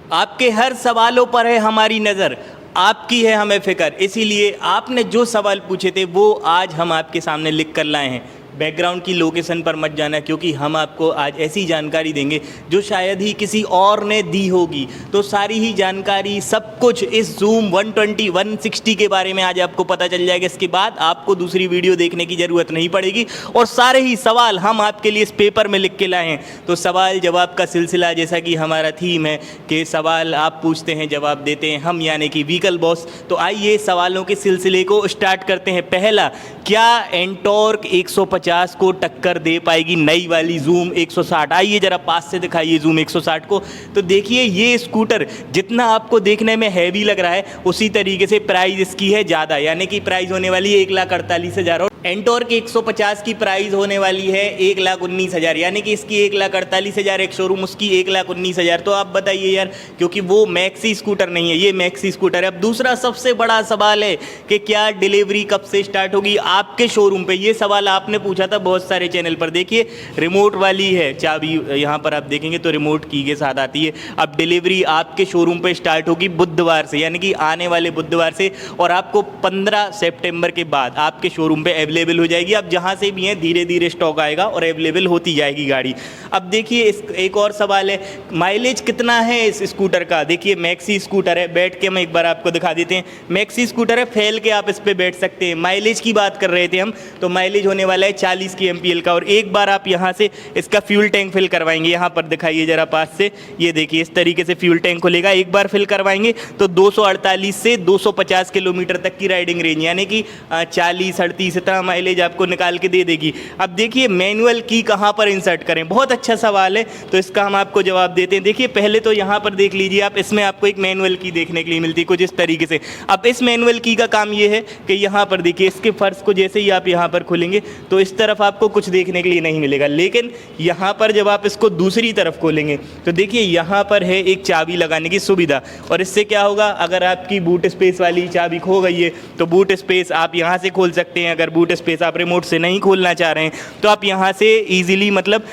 आपके हर सवालों पर है हमारी नज़र, आपकी है हमें फ़िक्र, इसीलिए आपने जो सवाल पूछे थे वो आज हम आपके सामने लिख कर लाए हैं। बैकग्राउंड की लोकेशन पर मत जाना, क्योंकि हम आपको आज ऐसी जानकारी देंगे जो शायद ही किसी और ने दी होगी। तो सारी ही जानकारी, सब कुछ इस जूम 120 160 के बारे में आज आपको पता चल जाएगा। इसके बाद आपको दूसरी वीडियो देखने की ज़रूरत नहीं पड़ेगी और सारे ही सवाल हम आपके लिए इस पेपर में लिख के लाए हैं। तो सवाल जवाब का सिलसिला, जैसा कि हमारा थीम है कि सवाल आप पूछते हैं जवाब देते हैं हम, यानी कि व्हीकल बॉस। तो आइए सवालों के सिलसिले को स्टार्ट करते हैं। पहला, क्या एंटॉर्क 150 को टक्कर दे पाएगी नई वाली जूम 160? आइए जरा पास से दिखाइए जूम 160 को। तो देखिए ये स्कूटर जितना आपको देखने में हैवी लग रहा है उसी तरीके से प्राइस इसकी है ज़्यादा, यानी कि प्राइस होने वाली है 1,48,000 और एंटॉर्क 150 की प्राइस होने वाली है 1,19,000, यानी कि इसकी 1,48,000 एक शोरूम, उसकी 1,19,000। तो आप बताइए यार, क्योंकि वो मैक्सी स्कूटर नहीं है, ये मैक्सी स्कूटर है। अब दूसरा सबसे बड़ा सवाल है कि क्या डिलीवरी कब से स्टार्ट होगी आपके शोरूम पे? ये सवाल आपने पूछा था बहुत सारे चैनल पर। देखिए रिमोट वाली है चाबी, यहाँ पर आप देखेंगे तो रिमोट की के साथ आती है। अब डिलीवरी आपके शोरूम पे स्टार्ट होगी बुधवार से, यानी कि आने वाले बुधवार से, और आपको 15 सितंबर के बाद आपके शोरूम पे अवेलेबल हो जाएगी। अब जहाँ से भी हैं धीरे धीरे स्टॉक आएगा और अवेलेबल होती जाएगी गाड़ी। अब देखिए इस एक और सवाल है, माइलेज कितना है इस स्कूटर का? देखिए मैक्सी स्कूटर है, बैठ के हम एक बार आपको दिखा देते हैं। मैक्सी स्कूटर है, फैल के आप इस पर बैठ सकते हैं। माइलेज की बात कर रहे थे हम, तो माइलेज होने वाला है 40 की एमपीएल का। और एक बार आप यहाँ से इसका फ्यूल टैंक फिल करवाएंगे, यहाँ पर दिखाइए जरा पास से, ये देखिए इस तरीके से फ्यूल टैंक खुलेगा। एक बार फिल करवाएंगे तो 248 से 250 किलोमीटर तक की राइडिंग रेंज, यानी कि 40-38 इतना माइलेज आपको निकाल के दे देगी। अब देखिए मैनुअल की कहाँ पर इंसर्ट करें, बहुत अच्छा सवाल है, तो इसका हम आपको जवाब देते हैं। देखिए पहले तो यहाँ पर देख लीजिए आप, इसमें आपको एक मैनुअल की देखने के लिए मिलती है कुछ इस तरीके से। अब इस मैनुअल की का काम ये है कि यहाँ पर देखिए इसके फर्श को जैसे ही आप यहाँ पर खोलेंगे तो इस तरफ आपको कुछ देखने के लिए नहीं मिलेगा, लेकिन यहाँ पर जब आप इसको दूसरी तरफ खोलेंगे तो देखिए यहाँ पर है एक चाबी लगाने की सुविधा। और इससे क्या होगा, अगर आपकी बूट स्पेस वाली चाबी खो गई है तो बूट स्पेस आप यहाँ से खोल सकते हैं। अगर बूट स्पेस आप रिमोट से नहीं खोलना चाह रहे हैं तो आप यहाँ से ईजिली, मतलब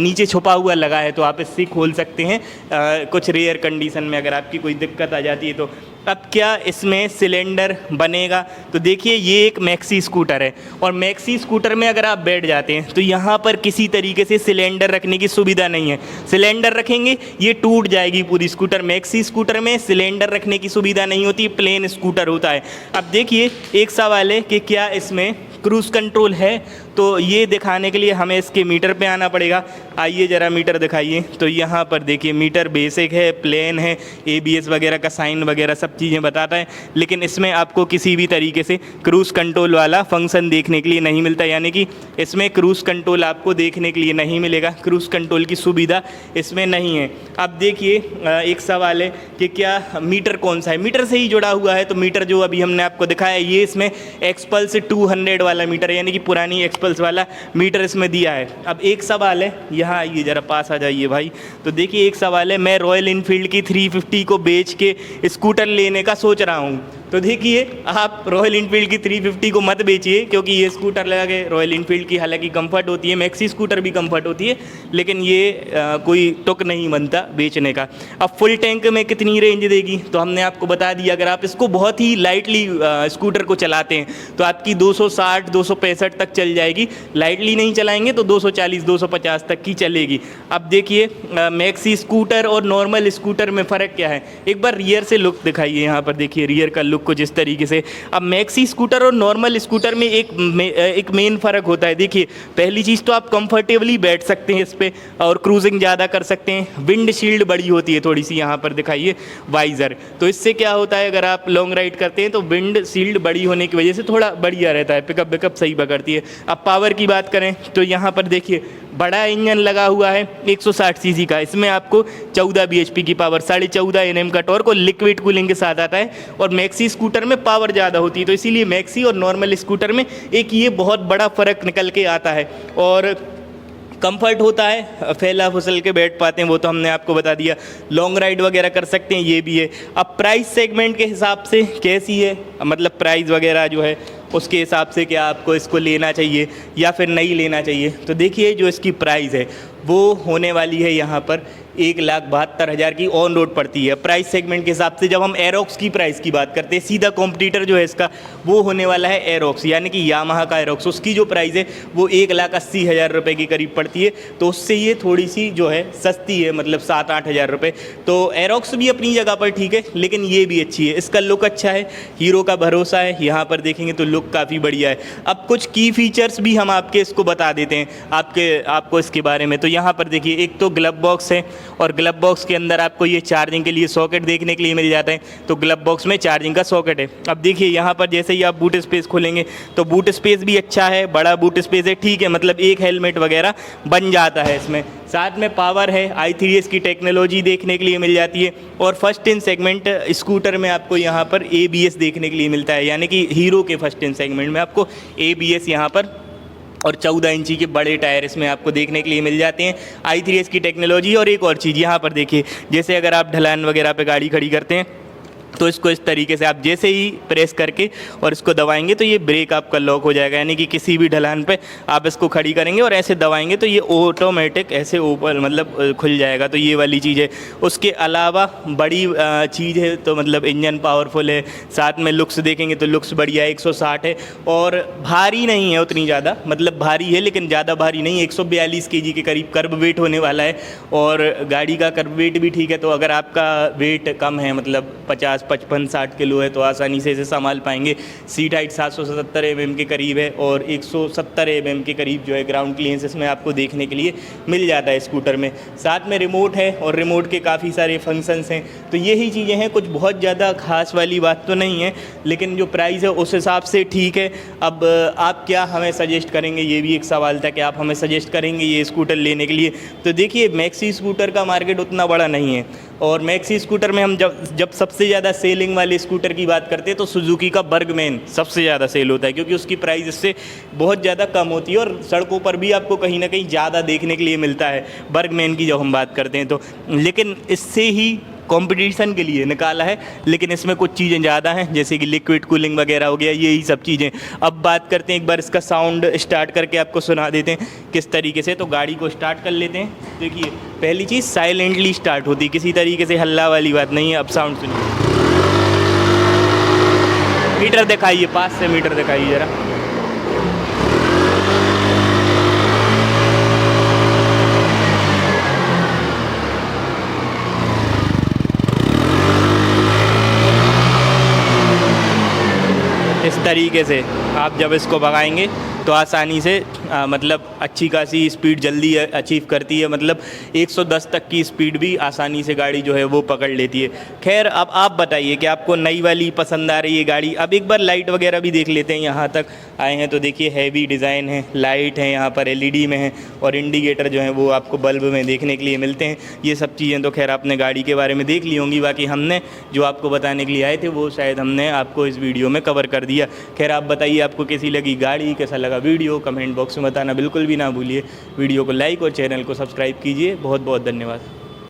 नीचे छुपा हुआ लगा है तो आप इससे खोल सकते हैं कुछ रेयर कंडीशन में, अगर आपकी कोई दिक्कत आ जाती है तो। अब क्या इसमें सिलेंडर बनेगा? तो देखिए ये एक मैक्सी स्कूटर है और मैक्सी स्कूटर में अगर आप बैठ जाते हैं तो यहाँ पर किसी तरीके से सिलेंडर रखने की सुविधा नहीं है। सिलेंडर रखेंगे ये टूट जाएगी पूरी स्कूटर। मैक्सी स्कूटर में सिलेंडर रखने की सुविधा नहीं होती, प्लेन स्कूटर होता है। अब देखिए एक सवाल है कि क्या इसमें क्रूज़ कंट्रोल है? तो ये दिखाने के लिए हमें इसके मीटर पे आना पड़ेगा। आइए ज़रा मीटर दिखाइए। तो यहाँ पर देखिए मीटर बेसिक है, प्लेन है, एबीएस वगैरह का साइन वगैरह सब चीज़ें बताता है, लेकिन इसमें आपको किसी भी तरीके से क्रूज़ कंट्रोल वाला फंक्शन देखने के लिए नहीं मिलता, यानी कि इसमें क्रूज़ कंट्रोल आपको देखने के लिए नहीं मिलेगा। क्रूज़ कंट्रोल की सुविधा इसमें नहीं है। अब देखिए एक सवाल है कि क्या मीटर कौन सा है? मीटर से ही जुड़ा हुआ है, तो मीटर जो अभी हमने आपको दिखाया ये इसमें एक्सपल्स 200 वाला मीटर है, यानी कि पुरानी एक्सपल्स वाला मीटर इसमें दिया है। अब एक सवाल है, यहाँ आइए ज़रा पास आ जाइए भाई। तो देखिए एक सवाल है, मैं रॉयल इनफील्ड की 350 को बेच के स्कूटर लेने का सोच रहा हूँ। तो देखिए आप रॉयल इनफील्ड की 350 को मत बेचिए, क्योंकि ये स्कूटर लगा के रॉयल इनफील्ड की हालांकि कंफर्ट होती है, मैक्सी स्कूटर भी कंफर्ट होती है, लेकिन ये कोई तुक नहीं बनता बेचने का। अब फुल टैंक में कितनी रेंज देगी? तो हमने आपको बता दिया, अगर आप इसको बहुत ही लाइटली स्कूटर को चलाते हैं तो आपकी 260 265 तक चल जाएगी। लाइटली नहीं चलाएंगे तो 240 250 तक की चलेगी। अब देखिए मैक्सी स्कूटर और नॉर्मल स्कूटर में फ़र्क क्या है, एक बार रियर से लुक दिखाइए। यहाँ पर देखिए रियर का लुक को जिस तरीके से। अब मैक्सी स्कूटर और नॉर्मल स्कूटर में एक मेन फ़र्क होता है। देखिए पहली चीज़ तो आप कंफर्टेबली बैठ सकते हैं इस पर और क्रूजिंग ज़्यादा कर सकते हैं। विंड शील्ड बड़ी होती है थोड़ी सी, यहाँ पर दिखाइए वाइज़र। तो इससे क्या होता है, अगर आप लॉन्ग राइड करते हैं तो विंड शील्ड बड़ी होने की वजह से थोड़ा बढ़िया रहता है, पिकअप सही पकड़ती है। अब पावर की बात करें तो यहाँ पर देखिए बड़ा इंजन लगा हुआ है 160 सीसी का, इसमें आपको 14 bhp की पावर, 14.5 Nm का टॉर्क और लिक्विड कूलिंग के साथ आता है। और मैक्सी स्कूटर में पावर ज़्यादा होती है, तो इसीलिए मैक्सी और नॉर्मल स्कूटर में एक ये बहुत बड़ा फ़र्क निकल के आता है। और कंफर्ट होता है, फैला फुसल के बैठ पाते हैं, वो तो हमने आपको बता दिया। लॉन्ग राइड वगैरह कर सकते हैं, ये भी है। अब प्राइस सेगमेंट के हिसाब से कैसी है, मतलब प्राइस वगैरह जो है उसके हिसाब से क्या आपको इसको लेना चाहिए या फिर नहीं लेना चाहिए। तो देखिए जो इसकी प्राइस है वो होने वाली है यहाँ पर 1,72,000 की ऑन रोड पड़ती है। प्राइस सेगमेंट के हिसाब से जब हम एरोक्स की प्राइस की बात करते हैं, सीधा कॉम्पिटिटर जो है इसका वो होने वाला है एरोक्स, यानी कि यामाहा का एरोक्स। उसकी जो प्राइस है वो 1,80,000 रुपये के करीब पड़ती है, तो उससे ये थोड़ी सी जो है सस्ती है, मतलब 7-8 हज़ार रुपये। तो एरोक्स भी अपनी जगह पर ठीक है, लेकिन ये भी अच्छी है, इसका लुक अच्छा है, हीरो का भरोसा है। यहाँ पर देखेंगे तो लुक काफ़ी बढ़िया है। अब कुछ की फीचर्स भी हम आपके इसको बता देते हैं आपको इसके बारे में। तो यहाँ पर देखिए, एक तो ग्लव बॉक्स है, और ग्लव बॉक्स के अंदर आपको ये चार्जिंग के लिए सॉकेट देखने के लिए मिल जाता है। तो ग्लव बॉक्स में चार्जिंग का सॉकेट है। अब देखिए यहाँ पर जैसे ही आप बूट स्पेस खोलेंगे तो बूट स्पेस भी अच्छा है, बड़ा बूट स्पेस है, ठीक है, मतलब एक हेलमेट वगैरह बन जाता है इसमें। साथ में पावर है, i3S की टेक्नोलॉजी देखने के लिए मिल जाती है, और फर्स्ट इन सेगमेंट स्कूटर में आपको यहाँ पर ABS देखने के लिए मिलता है, यानी कि हीरो के फर्स्ट इन सेगमेंट में आपको ABS यहाँ पर और 14 इंची के बड़े टायर इसमें आपको देखने के लिए मिल जाते हैं, i3S की टेक्नोलॉजी। और एक और चीज़ यहाँ पर देखिए, जैसे अगर आप ढलान वगैरह पे गाड़ी खड़ी करते हैं तो इसको इस तरीके से आप जैसे ही प्रेस करके और इसको दबाएंगे तो ये ब्रेक आपका लॉक हो जाएगा, यानी कि किसी भी ढलान पे आप इसको खड़ी करेंगे और ऐसे दबाएंगे तो ये ऑटोमेटिक ऐसे ऊपर मतलब खुल जाएगा। तो ये वाली चीज़ है। उसके अलावा बड़ी चीज़ है तो मतलब इंजन पावरफुल है, साथ में लुक्स देखेंगे तो लुक्स बढ़िया है, 160 है, और भारी नहीं है उतनी ज़्यादा, मतलब भारी है लेकिन ज़्यादा भारी नहीं, 142 kg के करीब कर्ब वेट होने वाला है। और गाड़ी का कर्ब वेट भी ठीक है, तो अगर आपका वेट कम है, मतलब 50-55-60 किलो है, तो आसानी से इसे संभाल पाएंगे। सीट हाइट 777 mm के करीब है, और 170 mm के करीब जो है ग्राउंड क्लियरेंस इसमें आपको देखने के लिए मिल जाता है स्कूटर में। साथ में रिमोट है, और रिमोट के काफ़ी सारे फंक्शंस हैं। तो यही चीज़ें हैं, कुछ बहुत ज़्यादा खास वाली बात तो नहीं है, लेकिन जो प्राइस है उस हिसाब से ठीक है। अब आप क्या हमें सजेस्ट करेंगे, ये भी एक सवाल था कि आप हमें सजेस्ट करेंगे ये स्कूटर लेने के लिए। तो देखिए, मैक्सी स्कूटर का मार्केट उतना बड़ा नहीं है, और मैक्सी स्कूटर में हम जब सबसे ज़्यादा सेलिंग वाले स्कूटर की बात करते हैं तो सुजुकी का बर्गमैन सबसे ज़्यादा सेल होता है, क्योंकि उसकी प्राइस इससे बहुत ज़्यादा कम होती है, और सड़कों पर भी आपको कहीं ना कहीं ज़्यादा देखने के लिए मिलता है बर्गमैन की जब हम बात करते हैं तो। लेकिन इससे ही कंपटीशन के लिए निकाला है, लेकिन इसमें कुछ चीज़ें ज़्यादा हैं, जैसे कि लिक्विड कूलिंग वगैरह हो गया, यही सब चीज़ें। अब बात करते हैं, एक बार इसका साउंड स्टार्ट करके आपको सुना देते हैं किस तरीके से। तो गाड़ी को स्टार्ट कर लेते हैं। देखिए, पहली चीज़ साइलेंटली स्टार्ट होती, किसी तरीके से हल्ला वाली बात नहीं है। अब साउंड सुनिए, मीटर दिखाइए, 5 से मीटर दिखाइए ज़रा। इस तरीके से आप जब इसको भगाएंगे तो आसानी से मतलब अच्छी खासी स्पीड जल्दी अचीव करती है, मतलब 110 तक की स्पीड भी आसानी से गाड़ी जो है वो पकड़ लेती है। खैर, अब आप बताइए कि आपको नई वाली पसंद आ रही है गाड़ी। अब एक बार लाइट वगैरह भी देख लेते हैं। यहाँ तक आए हैं तो देखिए, हैवी डिज़ाइन है, लाइट है, यहाँ पर LED में है, और इंडिकेटर जो है वो आपको बल्ब में देखने के लिए मिलते हैं। ये सब चीज़ें तो खैर आपने गाड़ी के बारे में देख ली होंगी, बाकी हमने जो आपको बताने के लिए आए थे वो शायद हमने आपको इस वीडियो में कवर कर दिया। खैर, आप बताइए आपको कैसी लगी गाड़ी, कैसा लगा वीडियो, कमेंट बॉक्स में बताना बिल्कुल भी ना भूलिए। वीडियो को लाइक और चैनल को सब्सक्राइब कीजिए। बहुत बहुत धन्यवाद।